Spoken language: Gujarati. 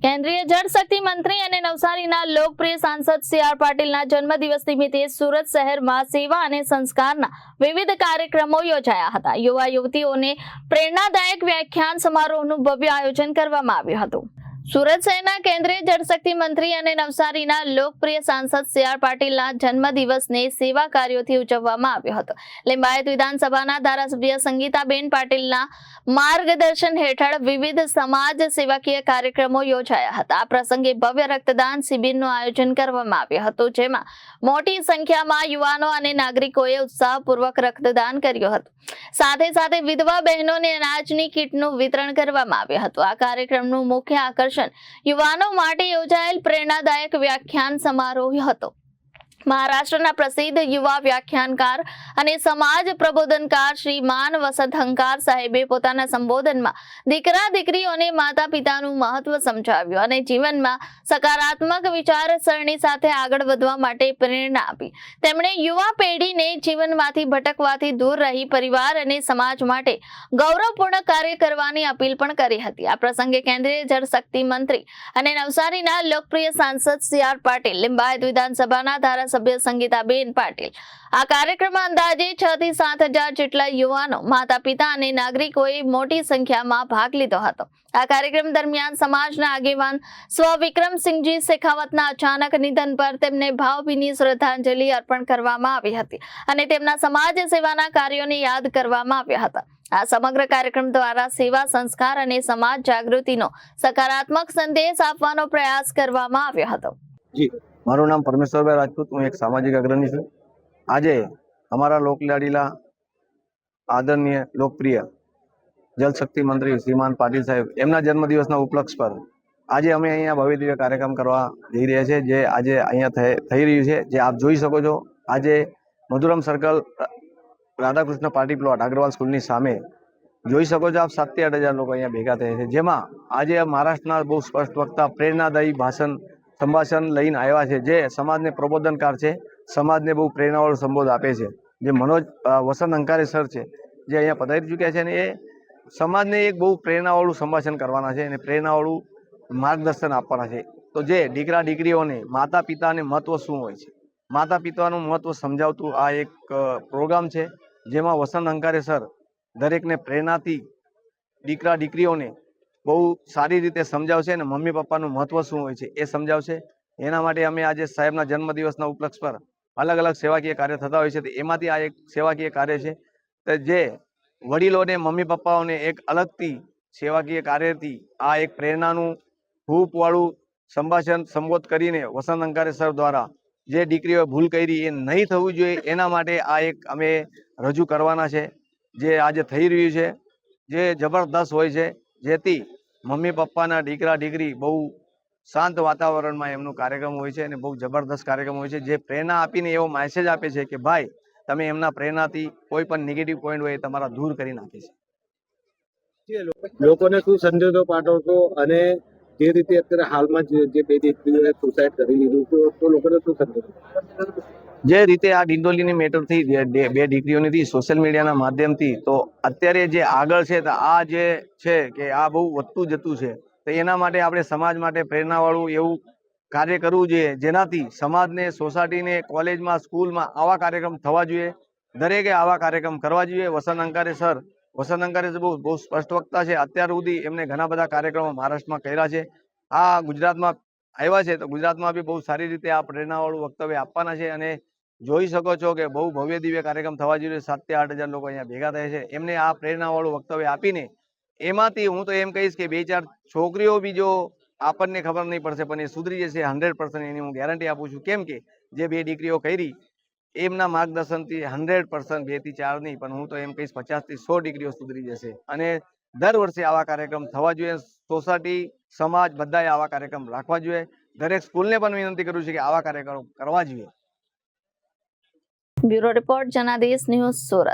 કેન્દ્રીય જળશક્તિ મંત્રી અને નવસારીના લોકપ્રિય સાંસદ સી.આર. પાટીલના જન્મદિવસ નિમિત્તે સુરત શહેરમાં સેવા અને સંસ્કારના વિવિધ કાર્યક્રમો યોજાયા હતા. યુવા યુવતીઓને પ્રેરણાદાયક વ્યાખ્યાન સમારોહનું ભવ્ય આયોજન કરવામાં આવ્યું હતું. સુરત શહેરના કેન્દ્રીય જળશક્તિ મંત્રી અને નવસારીના લોકપ્રિય સાંસદ સી.આર. પાટીલના જન્મદિવસને સેવા કાર્યોથી ઉજવવામાં આવ્યો હતો. લિંબાયત વિધાનસભાના ધારાસભ્ય સંગીતાબેન પાટીલના માર્ગદર્શન હેઠળ વિવિધ સમાજ સેવાકીય કાર્યક્રમો યોજાયા હતા. આ પ્રસંગે ભવ્ય રક્તદાન શિબિરનું આયોજન કરવામાં આવ્યું હતું, જેમાં મોટી સંખ્યામાં યુવાનો અને નાગરિકોએ ઉત્સાહપૂર્વક રક્તદાન કર્યું હતું. સાથે સાથે વિધવા બહેનોને અનાજની કીટનું વિતરણ કરવામાં આવ્યું હતું. આ કાર્યક્રમનું મુખ્ય આકર્ષણ યુવાનો માટે યોજાયેલ પ્રેરણાદાયક વ્યાખ્યાન સમારોહ હતો. મહારાષ્ટ્રના પ્રસિદ્ધ યુવા વ્યાખ્યાનકાર અને સમાજ પ્રબોધનકાર શ્રી માન વસંતહંકાર સાહેબે પોતાના સંબોધનમાં દીકરા દીકરીઓને માતા પિતાનું મહત્વ સમજાવ્યું અને જીવનમાં સકારાત્મક વિચારસરણી સાથે આગળ વધવા માટે પ્રેરણા આપી. તેમણે યુવા પેઢીને જીવનમાંથી ભટકવાથી દૂર રહી પરિવાર અને સમાજ માટે ગૌરવપૂર્ણ કાર્ય કરવાની અપીલ પણ કરી હતી. આ પ્રસંગે કેન્દ્રીય જળશક્તિ મંત્રી અને નવસારીના લોકપ્રિય સાંસદ સી.આર. પાટીલ, લિંબાયત વિધાનસભાના ધારાસભ્ય સંગીતાબેન પાટીલ, આ કાર્યક્રમમાં અંદાજે 6 થી 7 હજાર જેટલા યુવાનો, માતા પિતા અને નાગરિકોએ મોટી સંખ્યામાં ભાગ લીધો હતો. આ કાર્યક્રમ દરમિયાન સમાજના આગેવાન સ્વ વિક્રમસિંહજી શેખાવતના અચાનક નિધન પર તેમને ભાવભીની શ્રદ્ધાંજલિ અર્પણ કરવામાં આવી હતી અને તેમના સમાજ સેવાના કાર્યોને યાદ કરવામાં આવ્યા હતા. આ સમગ્ર કાર્યક્રમ દ્વારા સેવા, સંસ્કાર અને સમાજ જાગૃતિનો સકારાત્મક સંદેશ આપવાનો પ્રયાસ કરવામાં આવ્યો હતો. જી, મારું નામ પરમેશ્વરભાઈ રાજપૂત, હું એક સામાજિક અગ્રણી છું. આજે અમારા લોકલાડીલા આદરણીય લોકપ્રિય જલશક્તિ મંત્રી શ્રીમાન પાટીલ સાહેબ એમના જન્મદિવસના ઉપલક્ષ પર આજે અમે અહીંયા ભવ્ય દિવ્ય કાર્યક્રમ કરવા જઈ રહ્યા છે, જે આજે અહીંયા થઈ રહ્યું છે. જે આપ જોઈ શકો છો, આજે Madhuram circle Radhakrishna party plot Agrawal સ્કૂલની સામે જોઈ શકો છો આપ 7 થી 8 હજાર લોકો અહીંયા ભેગા થયા છે. જેમાં આજે મહારાષ્ટ્રના બહુ સ્પષ્ટ વક્તા પ્રેરણાદાયી સંભાષણ લઈને આવ્યા છે, જે સમાજને પ્રબોધનકાર છે, સમાજને બહુ પ્રેરણાવાળું સંબોધ આપે છે. જે મનોજ વસંત અંકારે સર છે, જે અહીંયા પધારી ચૂક્યા છે, અને એ સમાજને એક બહુ પ્રેરણાવાળું સંભાષણ કરવાના છે અને પ્રેરણાવાળું માર્ગદર્શન આપવાના છે. તો જે દીકરા દીકરીઓને માતા પિતાને મહત્વ શું હોય છે, માતા પિતાનું મહત્વ સમજાવતું આ એક પ્રોગ્રામ છે, જેમાં વસંત અંકારે સર દરેકને પ્રેરણાથી દીકરા દીકરીઓને બહુ સારી રીતે સમજાવશે અને મમ્મી પપ્પાનું મહત્વ શું હોય છે એ સમજાવશે. એના માટે અમે આજે સાહેબના જન્મદિવસના ઉપલક્ષ પર અલગ અલગ સેવાકીય કાર્ય થતા હોય છે. તો એમાંથી આ એક સેવાકીય કાર્ય છે, જે વડીલોને, મમ્મી પપ્પાઓને એક અલગથી સેવાકીય કાર્યથી આ એક પ્રેરણાનું હૂપવાળું સંબોધ કરીને વસંત અંકારે સર દ્વારા જે દીકરીઓએ ભૂલ કરી એ નહીં થવું જોઈએ, એના માટે આ એક અમે રજૂ કરવાના છે, જે આજે થઈ રહ્યું છે, જે જબરદસ્ત હોય છે. જેથી મમ્મી પપ્પાના દીકરા દીકરી બહુ શાંત વાતાવરણમાં એમનું કાર્યક્રમ હોય છે અને બહુ જબરદસ્ત કાર્યક્રમ હોય છે, જે પ્રેરણા આપીને એવો મેસેજ આપે છે કે ભાઈ તમે એમના પ્રેરણાથી કોઈ પણ નેગેટિવ પોઈન્ટ હોય એ તમારા દૂર કરી નાખે છે. લોકોને શું સંદેશો પાઠવશો, અને જે રીતે અત્યારે હાલમાં જે બે દીકરીઓએ સુસાઇડ કરી લીધું તો લોકોને શું સંદેશો? જે રીતે આ ડિંડોલીની મેટરથી બે દીકરીઓની સોશિયલ મીડિયાના માધ્યમથી, તો અત્યારે જે આગળ છે, તો આ જે છે કે આ બહુ વધતું જતું છે. તો એના માટે આપણે સમાજ માટે પ્રેરણાવાળું એવું કાર્ય કરવું જોઈએ, જેનાથી સમાજને, સોસાયટીને, કોલેજમાં, સ્કૂલમાં આવા કાર્યક્રમ થવા જોઈએ. દરેકે આવા કાર્યક્રમ કરવા જોઈએ. વસંત અંકારે સર બહુ સ્પષ્ટ વક્તા છે. અત્યાર સુધી એમને ઘણા બધા કાર્યક્રમો મહારાષ્ટ્રમાં કર્યા છે. આ ગુજરાતમાં આવ્યા છે, તો ગુજરાતમાં બી બહુ સારી રીતે આ પ્રેરણાવાળું વક્તવ્ય આપવાના છે. અને જોઈ શકો છો કે બહુ ભવ્ય દિવ્ય કાર્યક્રમ થવા જોઈએ. 7 થી 8 હજાર લોકો અહીંયા ભેગા થયા છે. એમને આ પ્રેરણાવાળું વક્તવ્ય આપીને એમાંથી હું તો એમ કહીશ કે 2-4 છોકરીઓ બી જો આપણને ખબર નહીં પડશે પણ એ સુધરી જશે 100%, એની હું ગેરંટી આપું છું. કેમ કે જે 2 દીકરીઓ કરી એમના માર્ગદર્શનથી 100%, 2 થી 4 નહીં પણ હું તો એમ કહીશ 50 થી 100 દીકરીઓ સુધરી જશે. અને દર વર્ષે આવા કાર્યક્રમ થવા જોઈએ. સોસાયટી, સમાજ બધાએ આવા કાર્યક્રમ રાખવા જોઈએ. દરેક સ્કૂલને પણ વિનંતી કરું છું કે આવા કાર્યક્રમ કરવા જોઈએ. Bureau report, Janadesh news, Surat.